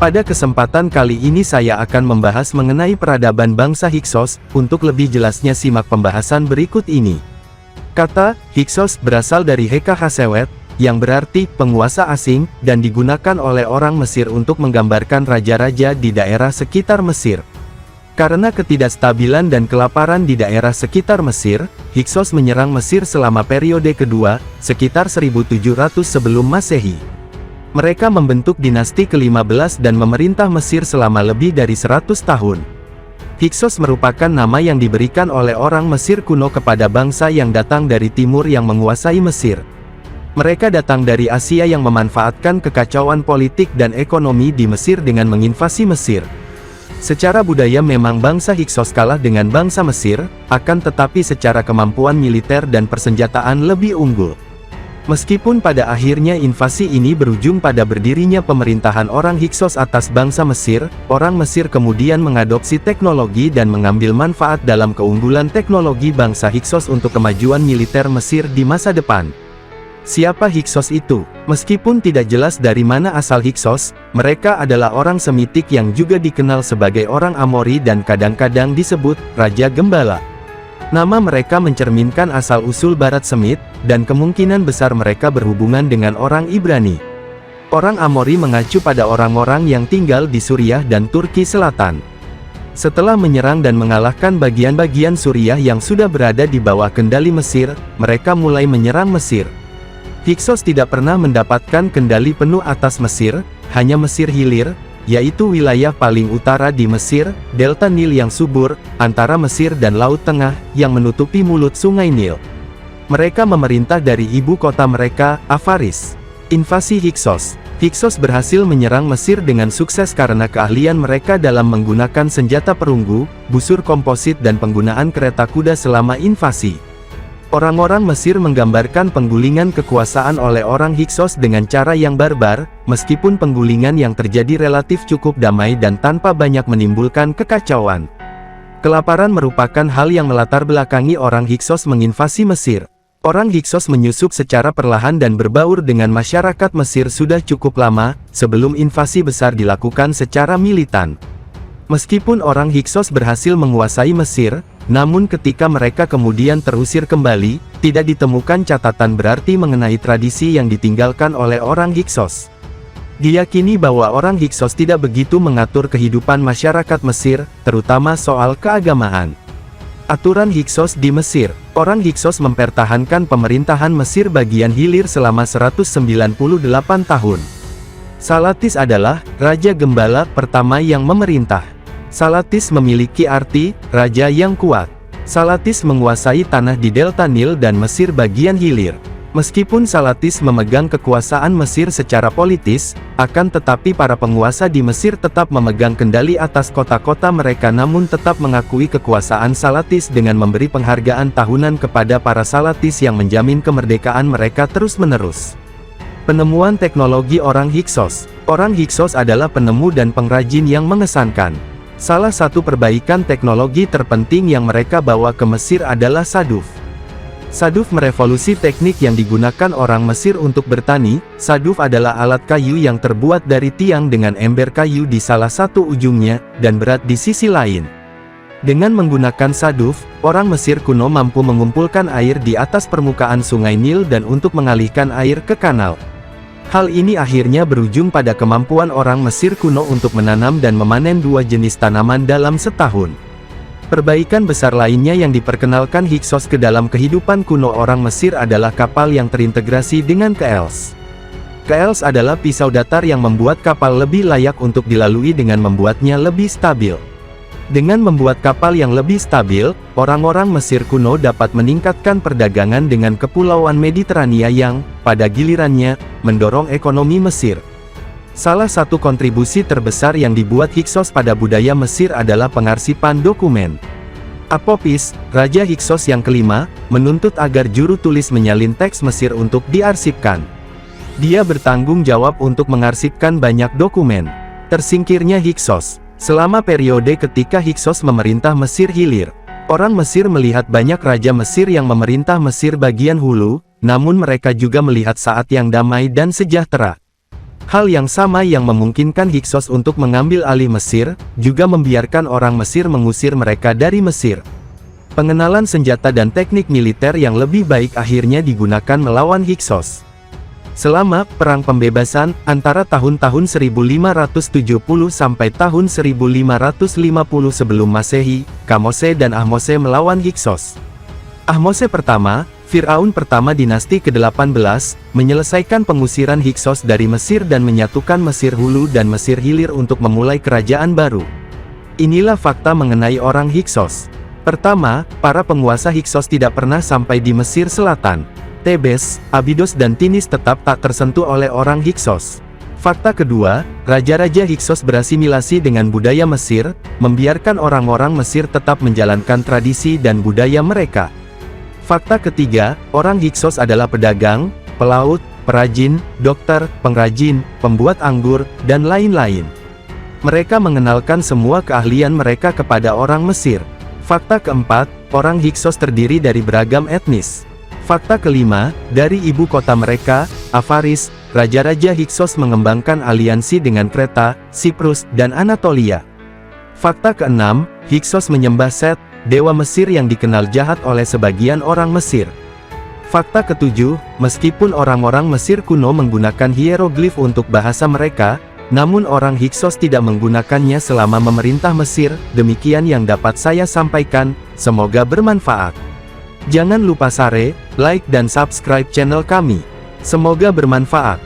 Pada kesempatan kali ini saya akan membahas mengenai peradaban bangsa Hyksos. Untuk lebih jelasnya simak pembahasan berikut ini. Kata Hyksos berasal dari Heka Hasewet, yang berarti penguasa asing, dan digunakan oleh orang Mesir untuk menggambarkan raja-raja di daerah sekitar Mesir. Karena ketidakstabilan dan kelaparan di daerah sekitar Mesir, Hyksos menyerang Mesir selama periode kedua, sekitar 1700 sebelum Masehi. Mereka membentuk dinasti ke-15 dan memerintah Mesir selama lebih dari 100 tahun. Hyksos merupakan nama yang diberikan oleh orang Mesir kuno kepada bangsa yang datang dari timur yang menguasai Mesir. Mereka datang dari Asia yang memanfaatkan kekacauan politik dan ekonomi di Mesir dengan menginvasi Mesir. Secara budaya memang bangsa Hyksos kalah dengan bangsa Mesir, akan tetapi secara kemampuan militer dan persenjataan lebih unggul. Meskipun pada akhirnya invasi ini berujung pada berdirinya pemerintahan orang Hyksos atas bangsa Mesir, orang Mesir kemudian mengadopsi teknologi dan mengambil manfaat dalam keunggulan teknologi bangsa Hyksos untuk kemajuan militer Mesir di masa depan. Siapa Hyksos itu? Meskipun tidak jelas dari mana asal Hyksos, mereka adalah orang Semitik yang juga dikenal sebagai orang Amori dan kadang-kadang disebut Raja Gembala. Nama mereka mencerminkan asal-usul Barat Semit, dan kemungkinan besar mereka berhubungan dengan orang Ibrani. Orang Amori mengacu pada orang-orang yang tinggal di Suriah dan Turki Selatan. Setelah menyerang dan mengalahkan bagian-bagian Suriah yang sudah berada di bawah kendali Mesir, mereka mulai menyerang Mesir. Hyksos tidak pernah mendapatkan kendali penuh atas Mesir, hanya Mesir Hilir, yaitu wilayah paling utara di Mesir, delta Nil yang subur, antara Mesir dan Laut Tengah, yang menutupi mulut sungai Nil. Mereka memerintah dari ibu kota mereka, Avaris. Invasi Hyksos. Hyksos berhasil menyerang Mesir dengan sukses karena keahlian mereka dalam menggunakan senjata perunggu, busur komposit dan penggunaan kereta kuda selama invasi. Orang-orang Mesir menggambarkan penggulingan kekuasaan oleh orang Hyksos dengan cara yang barbar, meskipun penggulingan yang terjadi relatif cukup damai dan tanpa banyak menimbulkan kekacauan. Kelaparan merupakan hal yang melatar belakangi orang Hyksos menginvasi Mesir. Orang Hyksos menyusup secara perlahan dan berbaur dengan masyarakat Mesir sudah cukup lama, sebelum invasi besar dilakukan secara militan. Meskipun orang Hyksos berhasil menguasai Mesir, namun ketika mereka kemudian terusir kembali, tidak ditemukan catatan berarti mengenai tradisi yang ditinggalkan oleh orang Hyksos. Diyakini bahwa orang Hyksos tidak begitu mengatur kehidupan masyarakat Mesir, terutama soal keagamaan. Aturan Hyksos di Mesir. Orang Hyksos mempertahankan pemerintahan Mesir bagian hilir selama 198 tahun. Salatis adalah Raja Gembala pertama yang memerintah. Salatis memiliki arti, raja yang kuat. Salatis menguasai tanah di delta Nil dan Mesir bagian hilir. Meskipun Salatis memegang kekuasaan Mesir secara politis, akan tetapi para penguasa di Mesir tetap memegang kendali atas kota-kota mereka namun tetap mengakui kekuasaan Salatis dengan memberi penghargaan tahunan kepada para Salatis yang menjamin kemerdekaan mereka terus-menerus. Penemuan teknologi orang Hyksos. Orang Hyksos adalah penemu dan pengrajin yang mengesankan. Salah satu perbaikan teknologi terpenting yang mereka bawa ke Mesir adalah saduf. Saduf merevolusi teknik yang digunakan orang Mesir untuk bertani. Saduf adalah alat kayu yang terbuat dari tiang dengan ember kayu di salah satu ujungnya, dan berat di sisi lain. Dengan menggunakan saduf, orang Mesir kuno mampu mengumpulkan air di atas permukaan sungai Nil dan untuk mengalihkan air ke kanal. Hal ini akhirnya berujung pada kemampuan orang Mesir kuno untuk menanam dan memanen dua jenis tanaman dalam setahun. Perbaikan besar lainnya yang diperkenalkan Hyksos ke dalam kehidupan kuno orang Mesir adalah kapal yang terintegrasi dengan keels. Keels adalah pisau datar yang membuat kapal lebih layak untuk dilalui dengan membuatnya lebih stabil. Dengan membuat kapal yang lebih stabil, orang-orang Mesir kuno dapat meningkatkan perdagangan dengan kepulauan Mediterania yang, pada gilirannya, mendorong ekonomi Mesir. Salah satu kontribusi terbesar yang dibuat Hyksos pada budaya Mesir adalah pengarsipan dokumen. Apopis, Raja Hyksos yang kelima, menuntut agar juru tulis menyalin teks Mesir untuk diarsipkan. Dia bertanggung jawab untuk mengarsipkan banyak dokumen. Tersingkirnya Hyksos. Selama periode ketika Hyksos memerintah Mesir Hilir, orang Mesir melihat banyak raja Mesir yang memerintah Mesir bagian hulu, namun mereka juga melihat saat yang damai dan sejahtera. Hal yang sama yang memungkinkan Hyksos untuk mengambil alih Mesir, juga membiarkan orang Mesir mengusir mereka dari Mesir. Pengenalan senjata dan teknik militer yang lebih baik akhirnya digunakan melawan Hyksos. Selama Perang Pembebasan, antara tahun-tahun 1570 sampai tahun 1550 sebelum Masehi, Kamose dan Ahmose melawan Hyksos. Ahmose pertama, Firaun pertama dinasti ke-18, menyelesaikan pengusiran Hyksos dari Mesir dan menyatukan Mesir Hulu dan Mesir Hilir untuk memulai kerajaan baru. Inilah fakta mengenai orang Hyksos. Pertama, para penguasa Hyksos tidak pernah sampai di Mesir Selatan. Tebes, Abydos dan Tinis tetap tak tersentuh oleh orang Hyksos. Fakta kedua, raja-raja Hyksos berasimilasi dengan budaya Mesir, membiarkan orang-orang Mesir tetap menjalankan tradisi dan budaya mereka. Fakta ketiga, orang Hyksos adalah pedagang, pelaut, perajin, dokter, pengrajin, pembuat anggur, dan lain-lain. Mereka mengenalkan semua keahlian mereka kepada orang Mesir. Fakta keempat, orang Hyksos terdiri dari beragam etnis. Fakta kelima, dari ibu kota mereka, Avaris, raja-raja Hyksos mengembangkan aliansi dengan Kreta, Siprus, dan Anatolia. Fakta keenam, Hyksos menyembah Set, dewa Mesir yang dikenal jahat oleh sebagian orang Mesir. Fakta ketujuh, meskipun orang-orang Mesir kuno menggunakan hieroglif untuk bahasa mereka, namun orang Hyksos tidak menggunakannya selama memerintah Mesir. Demikian yang dapat saya sampaikan, semoga bermanfaat. Jangan lupa share, like dan subscribe channel kami. Semoga bermanfaat.